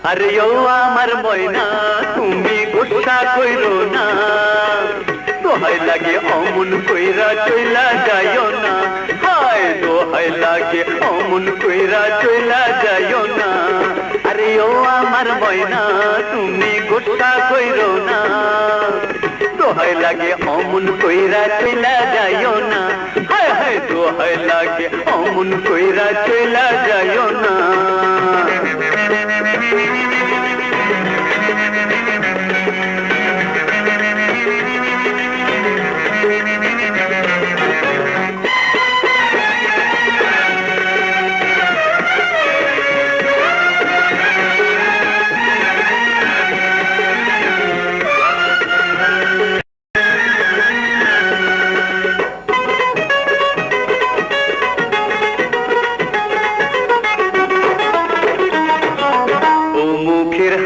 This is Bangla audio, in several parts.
আরে ও আমার ময়না তুমি গুসা কইরো না, দোহাই লাগে অমন কইরা চইলা যাইও না, হায় দোহাই লাগে অমন কইরা চইলা যাইও না। আরে ও আমার ময়না তুমি গুসা কইরো না, দোহাই লাগে অমন কইরা চইলা যাইও না, হায় হায় দোহাই লাগে অমন কইরা চইলা যাইও না।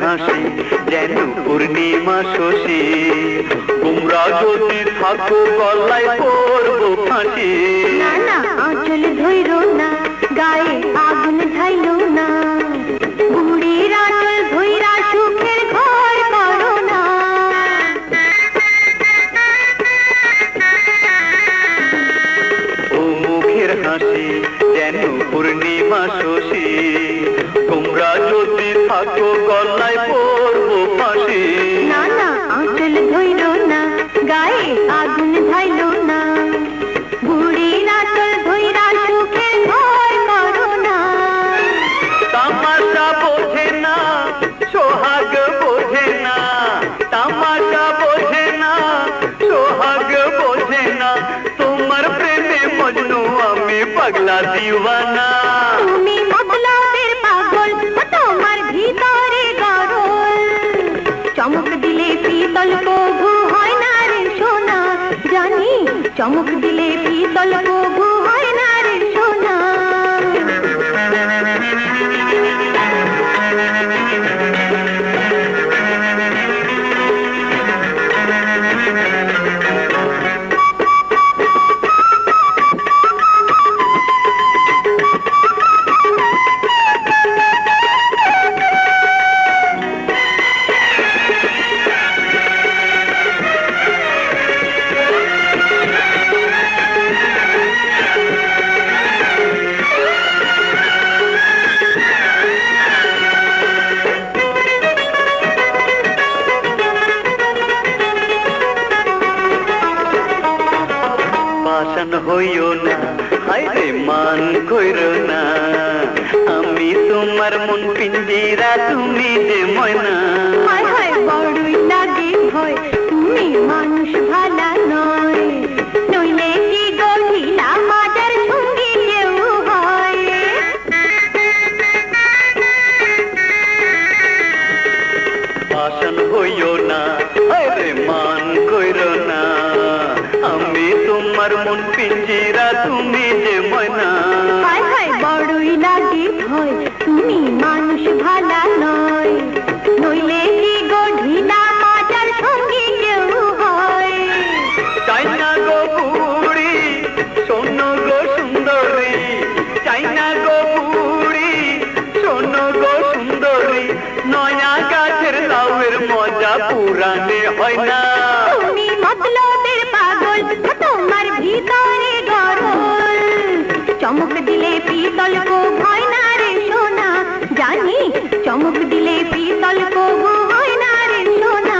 হাসি যেন পূর্ণিমা শশী, তোমরা যদি থাকো গলায় পড়বো ফাঁসি। না না আঁচল ধইরো না, গায়ে আগুন ঢাইলো না, বুড়ির আঁচল ধইরা সুখের ঘর করো না। ও মুখের হাসি যেন পূর্ণিমা শশী, তোমরা যদি থাকো গলায় পড়বো ফাঁসি। না না আঁচল ধইরো না, গায়ে আগুন ঢাইলো না, বুড়ির আঁচল ধইরা সুখের ঘর করো না। তামাশা বোঝে না সোহাগ বোঝে না, তামাশা বোঝে না সোহাগ বোঝে না, তোমার প্রেমে মজনু আমি পাগলা দিওয়ানা। তুমি মতলবের পাগল, তোমার ভিতরে গরল, চমক দিলে পিতল কবু হয় না রে সোনা, জানি চমক দিলে পিতল কবু হয় না রে সোনা। পাশান হইও না, হায়রে মান কইরো না, আমি তোমার মন পিঞ্জিরা তুমি যে ময়না। হায় হায় বড়ই লাগে ভয়, তুমি মানুষ ভালা নয়, নইলে কি গঠিলা মাজার সঙ্গী কেউ হয়। পাশান হইও না, হায়রে মান কইরো না, আমি তোমার মন পিঞ্জিরা তুমি যে ময়না। হায় হায় বড়ই লাগে ভয়, তুমি মানুষ ভালা নয়, নইলে কি গঠিলা মাজার সঙ্গী কেউ হয়। চাই না গো বুড়ি শোনো গো সুন্দরী, চাই না গো বুড়ি শোনো গো সুন্দরী, নয়া গাছের লাউয়ের মজা পুরানে হয় না। তুমি মতলবের পাগল, তোমার ভিতরে গরল, চমক দিলে পিতল কবু হয় না রে সোনা, জানি চমক দিলে পিতল কবু হয় না রে সোনা।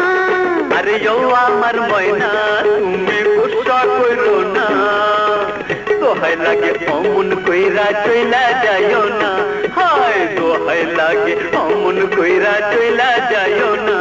আরে ও আমার ময়না তুমি গুসা কইরো না, দোহাই লাগে অমন কইরা চইলা যাইও না, হায় দোহাই লাগে অমন কইরা চইলা যাইও না।